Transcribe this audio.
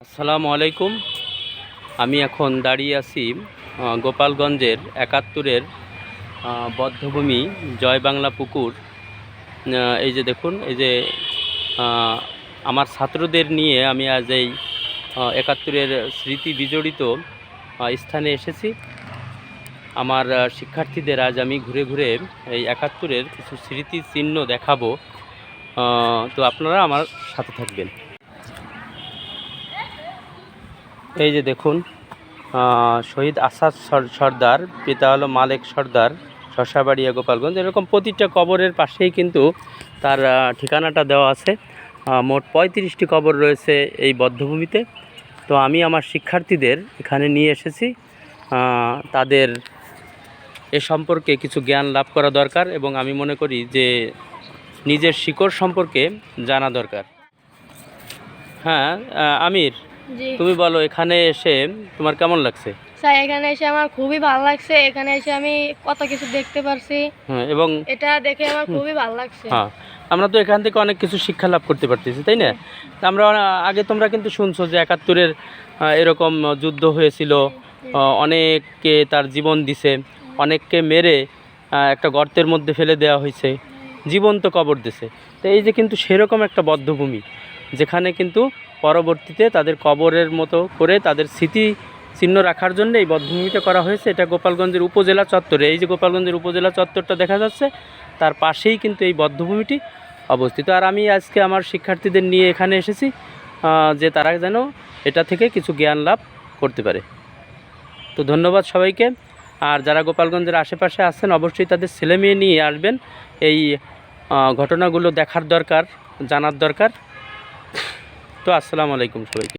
আসসালামু আলাইকুম। আমি এখন দাঁড়িয়ে আছি গোপালগঞ্জের ৭১-এর বধ্যভূমি জয় বাংলা পুকুর। এই যে দেখুন, এই যে আমার ছাত্রদের নিয়ে আমি আজ এই ৭১-এর স্মৃতি বিজড়িত স্থানে এসেছি। আমার শিক্ষার্থীদের আজ আমি ঘুরে ঘুরে এই ৭১-এর কিছু স্মৃতিচিহ্ন দেখাবো। তো আপনারা আমার সাথে থাকবেন। এই যে দেখুন, শহীদ আসাদ সর্দার, পিতা হলো মালেক সর্দার, শশাবাড়িয়া, গোপালগঞ্জ। এরকম প্রতিটা কবরের পাশেই কিন্তু তার ঠিকানাটা দেওয়া আছে। মোট ৩৫টি কবর রয়েছে এই বধ্যভূমিতে। তো আমি আমার শিক্ষার্থীদের এখানে নিয়ে এসেছি। তাদের এ সম্পর্কে কিছু জ্ঞান লাভ করা দরকার এবং আমি মনে করি যে নিজের শিকড় সম্পর্কে জানা দরকার। হ্যাঁ, আমির, তুমি বলো, এখানে এসে তোমার কেমন লাগছে? স্যার, এখানে এসে আমার খুবই ভালো লাগছে। এখানে এসে আমি কত কিছু দেখতে পারছি এবং এটা দেখে আমার খুবই ভালো লাগছে। হ্যাঁ, আমরা তো এখান থেকে অনেক কিছু শিক্ষা লাভ করতে পারতেছি, তাই না? আমরা আগে তোমরা কিন্তু শুনছো যে ৭১-এর এরকম যুদ্ধ হয়েছিল, অনেককে তার জীবন দিছে, অনেককে মেরে একটা গর্তের মধ্যে ফেলে দেওয়া হয়েছে, জীবন্ত কবর দিছে। তো এই যে কিন্তু সেরকম একটা বধ্যভূমি, যেখানে কিন্তু পরবর্তীতে তাদের কবরের মতো করে তাদের স্মৃতি চিহ্ন রাখার জন্য এই বধ্যভূমিটা করা হয়েছে। এটা গোপালগঞ্জের উপজেলা চত্বরে। এই যে গোপালগঞ্জের উপজেলা চত্বরটা দেখা যাচ্ছে, তার পাশেই কিন্তু এই বধ্যভূমিটি অবস্থিত। আর আমি আজকে আমার শিক্ষার্থীদের নিয়ে এখানে এসেছি যে তারা যেন এটা থেকে কিছু জ্ঞান লাভ করতে পারে। তো ধন্যবাদ সবাইকে। আর যারা গোপালগঞ্জের আশেপাশে আছেন, অবশ্যই তাদের ছেলে মেয়ে নিয়ে আসবেন। এই ঘটনাগুলো দেখার দরকার, জানার দরকার। তো আসসালামু আলাইকুম সবাইকে।